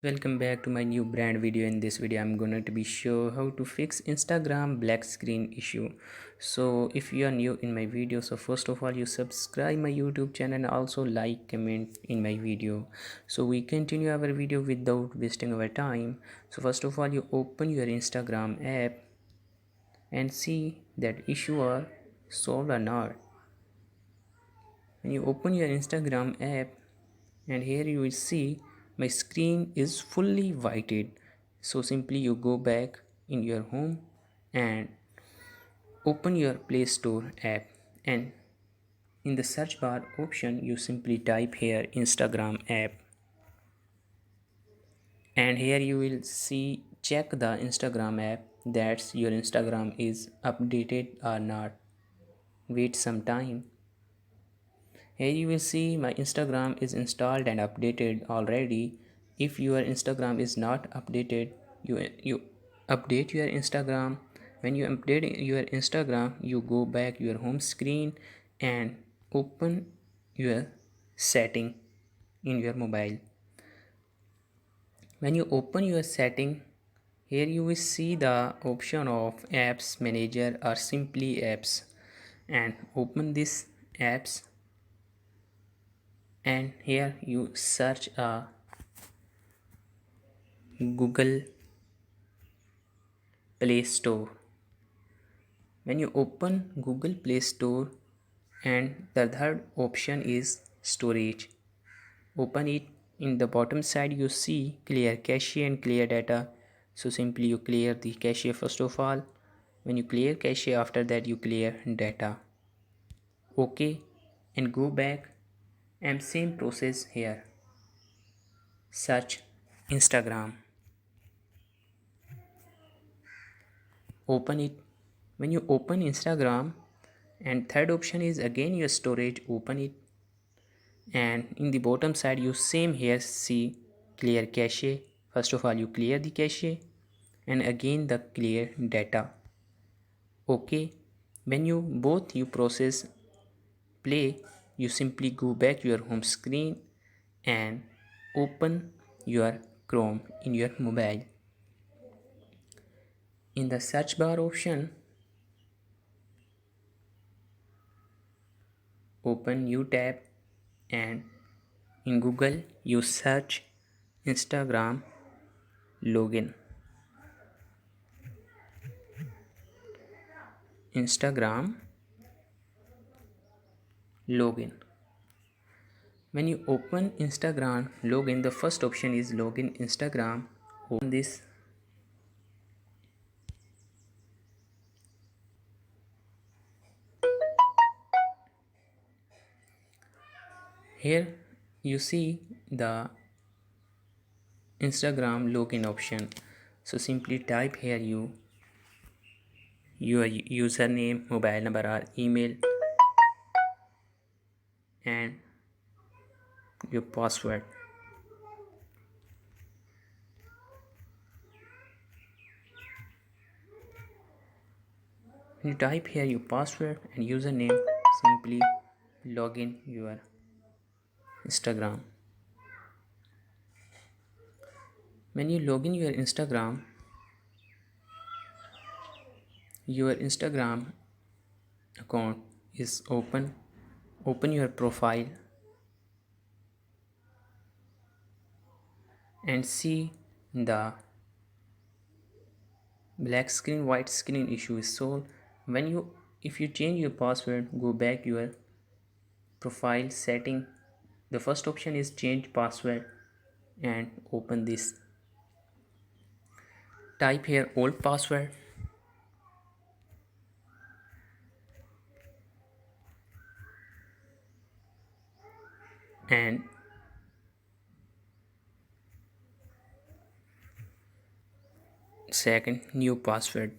Welcome back to my new brand video. In this video I'm going to be show how to fix Instagram black screen issue. So if you are new in my video, so first of all you subscribe my YouTube channel and also like comment in my video. So we continue our video without wasting our time. So first of all you open your Instagram app and see that issue are solved or not. When you open your Instagram app, and here you will see my screen is fully whited. So simply you go back in your home and open your Play Store app, and in the search bar option you simply type here Instagram app, and here you will see check the Instagram app that's your Instagram is updated or not. Wait some time. Here you will see my Instagram is installed and updated already. If your Instagram is not updated, you update your Instagram. When you update your Instagram, you go back your home screen and open your setting in your mobile. When you open your setting, here you will see the option of apps manager or simply apps, and open this apps, and here you search a Google Play Store. When you open Google Play Store, and the third option is storage, open it. In the bottom side you see clear cache and clear data. So simply you clear the cache first of all. When you clear cache, after that you clear data. Okay, and go back and same process here. Search Instagram, open it. When you open Instagram, and third option is again your storage, open it, and in the bottom side you same here see clear cache. First of all you clear the cache and again the clear data. Okay, when you both you process play, you simply go back your home screen and open your Chrome in your mobile. In the search bar option, open new tab, and in Google you search Instagram login. Instagram login. When you open Instagram login, the first option is login Instagram. Open this. Here you see the Instagram login option. So simply type here your username, mobile number or email, and your password. When you type here your password and username, simply log in your Instagram. When you log in your Instagram account is open. Open your profile and see the black screen white screen issue is solved. When you if you change your password, go back your profile setting. The first option is change password, and open this. Type here old password, and second new password.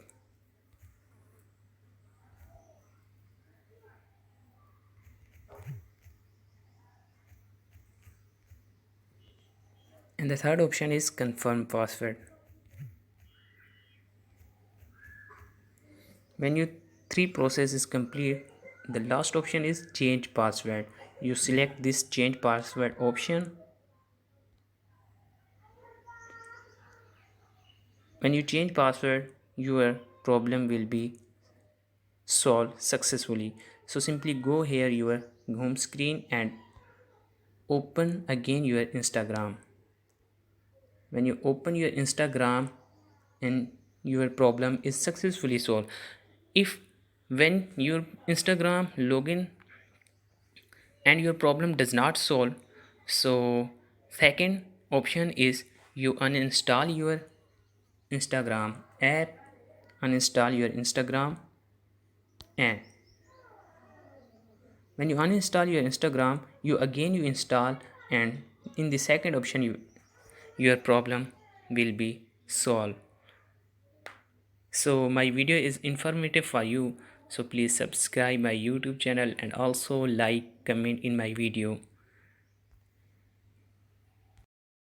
And the third option is confirm password. When your three process is complete, the last option is change password. You select this change password option, When you change password, your problem will be solved successfully. So simply go here your home screen and open again your Instagram. When you open your Instagram and your problem is successfully solved. If when your Instagram login and your problem does not solve, so second option is you uninstall your Instagram app, uninstall your Instagram, and when you uninstall your Instagram you install, and in the second option your problem will be solved. So my video is informative for you, so please subscribe my YouTube channel and also like, comment in my video.